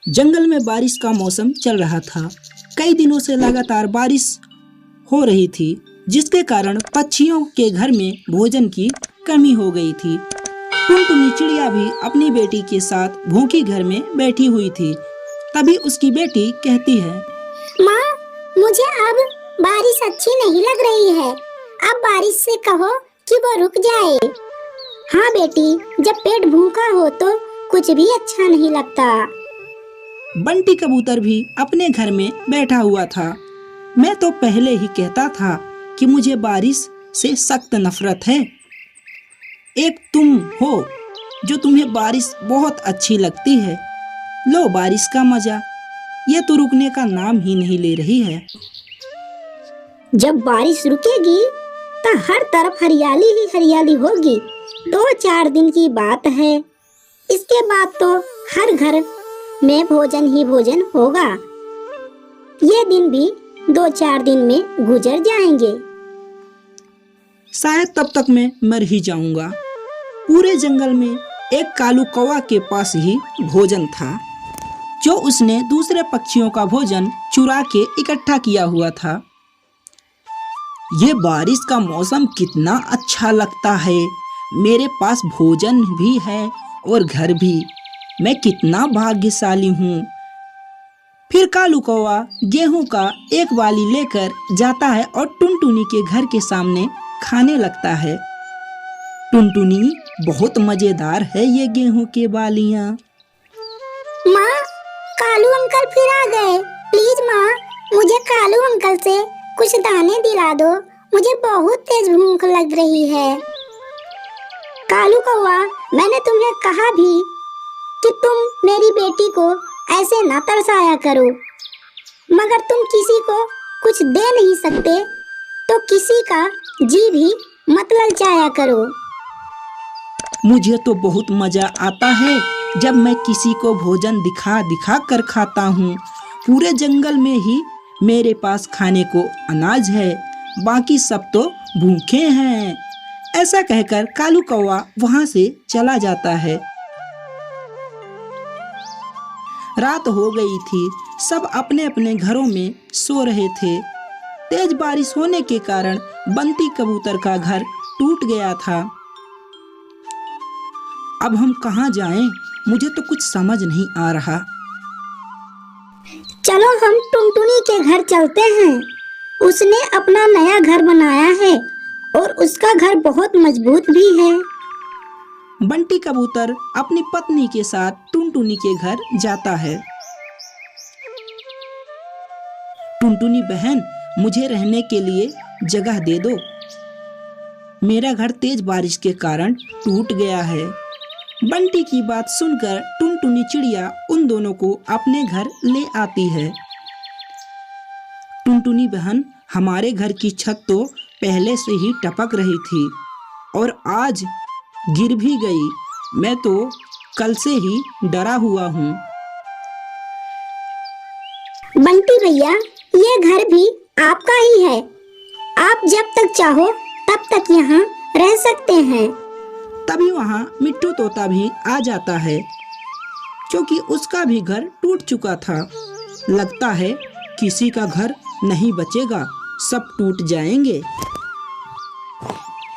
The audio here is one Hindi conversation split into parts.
जंगल में बारिश का मौसम चल रहा था। कई दिनों से लगातार बारिश हो रही थी, जिसके कारण पक्षियों के घर में भोजन की कमी हो गई थी। टुनटुनी चिड़िया भी अपनी बेटी के साथ भूखी घर में बैठी हुई थी। तभी उसकी बेटी कहती है, माँ, मुझे अब बारिश अच्छी नहीं लग रही है। अब बारिश से कहो कि वो रुक जाए। हाँ बेटी, जब पेट भूखा हो तो कुछ भी अच्छा नहीं लगता। बंटी कबूतर भी अपने घर में बैठा हुआ था। मैं तो पहले ही कहता था कि मुझे बारिश से सख्त नफरत है। एक तुम हो जो तुम्हें बारिश बहुत अच्छी लगती है। लो बारिश का मजा, ये तो रुकने का नाम ही नहीं ले रही है। जब बारिश रुकेगी तो हर तरफ हरियाली ही हरियाली होगी। 2-4 दिन की बात है। इसके बाद तो हर घर में भोजन ही भोजन होगा। ये दिन भी 2-4 दिन में गुजर जाएंगे। शायद तब तक मैं मर ही जाऊंगा। पूरे जंगल में एक कालू कौवा के पास ही भोजन था, जो उसने दूसरे पक्षियों का भोजन चुरा के इकट्ठा किया हुआ था। ये बारिश का मौसम कितना अच्छा लगता है। मेरे पास भोजन भी है और घर भी। मैं कितना भाग्यशाली हूँ। फिर कालू कौवा गेहूं का एक बाली लेकर जाता है और टुनटुनी के घर के सामने खाने लगता है। टुनटुनी, बहुत मजेदार है ये गेहूं के बालियां। माँ, कालू अंकल फिर आ गए। प्लीज माँ, मुझे कालू अंकल से कुछ दाने दिला दो। मुझे बहुत तेज भूख लग रही है। कालू कौवा, मैंने तुम्हें कहा भी कि तुम मेरी बेटी को ऐसे ना तरसाया करो, मगर तुम किसी को कुछ दे नहीं सकते तो किसी का जी भी मत ललचाया करो। मुझे तो बहुत मजा आता है जब मैं किसी को भोजन दिखा दिखा कर खाता हूँ। पूरे जंगल में ही मेरे पास खाने को अनाज है, बाकी सब तो भूखे हैं। ऐसा कहकर कालू कौवा वहां से चला जाता है। रात हो गई थी। सब अपने अपने घरों में सो रहे थे। तेज बारिश होने के कारण बंटी कबूतर का घर टूट गया था। अब हम कहाँ जाएं? मुझे तो कुछ समझ नहीं आ रहा। चलो हम टुनटुनी के घर चलते हैं। उसने अपना नया घर बनाया है और उसका घर बहुत मजबूत भी है। बंटी कबूतर अपनी पत्नी के साथ टुनटुनी के घर जाता है। टुनटुनी बहन, मुझे रहने के लिए जगह दे दो। मेरा घर तेज बारिश के कारण टूट गया है। बंटी की बात सुनकर टुनटुनी चिड़िया उन दोनों को अपने घर ले आती है। टुनटुनी बहन, हमारे घर की छत तो पहले से ही टपक रही थी और आज गिर भी गई। मैं तो कल से ही डरा हुआ हूँ। बंटी भैया, ये घर भी आपका ही है। आप जब तक चाहो तब तक यहाँ रह सकते हैं। तभी वहाँ मिट्टू तोता भी आ जाता है, क्योंकि उसका भी घर टूट चुका था। लगता है किसी का घर नहीं बचेगा, सब टूट जाएंगे।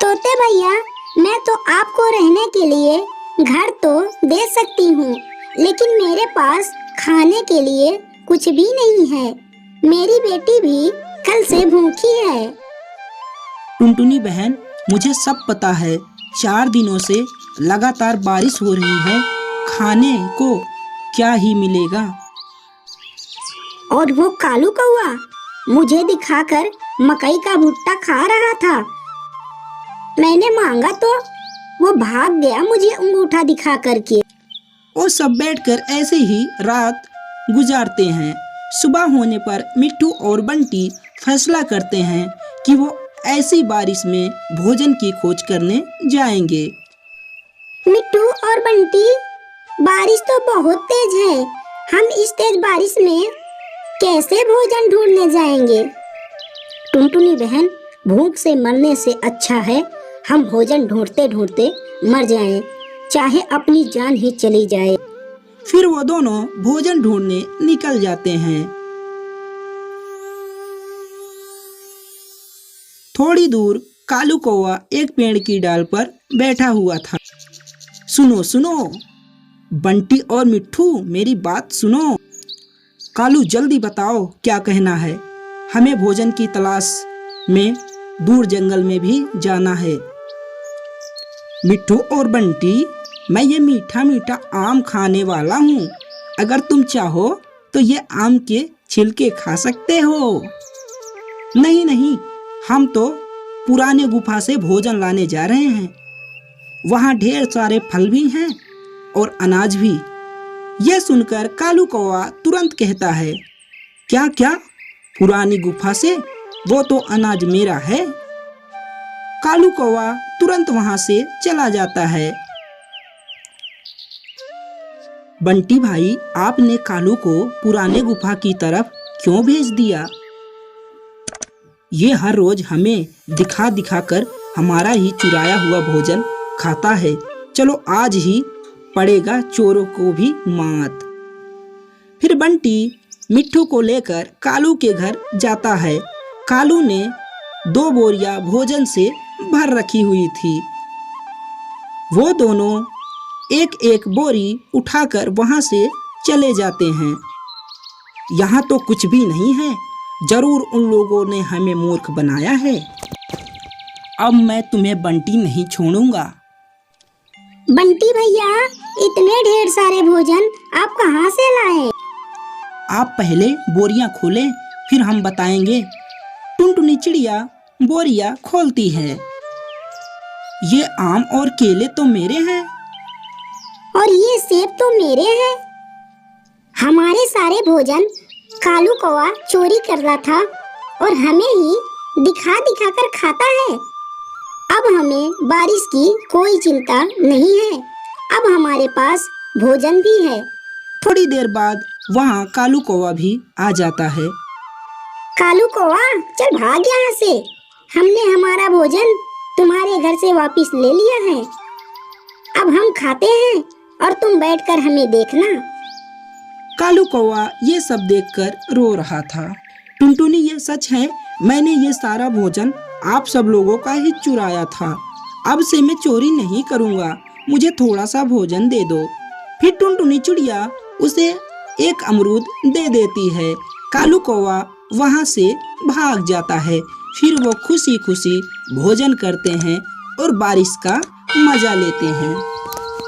तोते भैया, मैं तो आपको रहने के लिए घर तो दे सकती हूँ, लेकिन मेरे पास खाने के लिए कुछ भी नहीं है। मेरी बेटी भी कल से भूखी है। टुनटुनी बहन, मुझे सब पता है। 4 दिनों से लगातार बारिश हो रही है। खाने को क्या ही मिलेगा। और वो कालू कौवा मुझे दिखाकर मकई का भुट्टा खा रहा था। मैंने मांगा तो वो भाग गया मुझे अंगूठा दिखा करके। वो सब बैठकर ऐसे ही रात गुजारते हैं। सुबह होने पर मिट्टू और बंटी फैसला करते हैं कि वो ऐसी बारिश में भोजन की खोज करने जाएंगे। मिट्टू और बंटी, बारिश तो बहुत तेज है। हम इस तेज बारिश में कैसे भोजन ढूंढने जाएंगे? टुनटुनी बहन, भूख से मरने से अच्छा है हम भोजन ढूंढते ढूंढते मर जाएं, चाहे अपनी जान ही चली जाए। फिर वो दोनों भोजन ढूंढने निकल जाते हैं। थोड़ी दूर कालू कौवा एक पेड़ की डाल पर बैठा हुआ था। सुनो सुनो बंटी और मिट्ठू, मेरी बात सुनो। कालू जल्दी बताओ क्या कहना है। हमें भोजन की तलाश में दूर जंगल में भी जाना है। मिट्ठू और बंटी, मैं ये मीठा मीठा आम खाने वाला हूँ। अगर तुम चाहो तो ये आम के छिलके खा सकते हो। नहीं नहीं, हम तो पुराने गुफा से भोजन लाने जा रहे हैं। वहाँ ढेर सारे फल भी हैं और अनाज भी। यह सुनकर कालू कौवा तुरंत कहता है, क्या क्या, पुरानी गुफा से? वो तो अनाज मेरा है। कालू कौवा तुरंत वहां से चला जाता है। बंटी भाई, आपने कालू को पुराने गुफा की तरफ क्यों भेज दिया? ये हर रोज हमें दिखा दिखा कर हमारा ही चुराया हुआ भोजन खाता है। चलो आज ही पड़ेगा चोरों को भी मात। फिर बंटी मिट्ठू को लेकर कालू के घर जाता है। कालू ने 2 बोरियां भोजन से भर रखी हुई थी। वो दोनों एक एक बोरी उठाकर वहां से चले जाते हैं। यहाँ तो कुछ भी नहीं है, जरूर उन लोगों ने हमें मूर्ख बनाया है। अब मैं तुम्हें बंटी नहीं छोड़ूंगा। बंटी भैया, इतने ढेर सारे भोजन आप कहाँ से लाए? आप पहले बोरियां खोलें, फिर हम बताएंगे। टुनटुनी चिड़िया बोरियां खोलती है। ये आम और केले तो मेरे हैं। और ये सेब तो मेरे हैं। हमारे सारे भोजन कालू कौवा चोरी कर रहा था और हमें ही दिखा दिखा कर खाता है। अब हमें बारिश की कोई चिंता नहीं है। अब हमारे पास भोजन भी है। थोड़ी देर बाद वहाँ कालू कौवा भी आ जाता है। कालू कौवा, चल भाग यहाँ से। हमने हमारा भोजन तुम्हारे घर से वापस ले लिया है। अब हम खाते हैं और तुम बैठकर हमें देखना। कालू कौवा ये सब देखकर रो रहा था। टुनटुनी, ये सच है, मैंने ये सारा भोजन आप सब लोगों का ही चुराया था। अब से मैं चोरी नहीं करूँगा, मुझे थोड़ा सा भोजन दे दो। फिर टुनटुनी चिड़िया उसे एक अमरूद दे देती है। कालू कौवा वहाँ से भाग जाता है। फिर वो खुशी खुशी भोजन करते हैं और बारिश का मजा लेते हैं।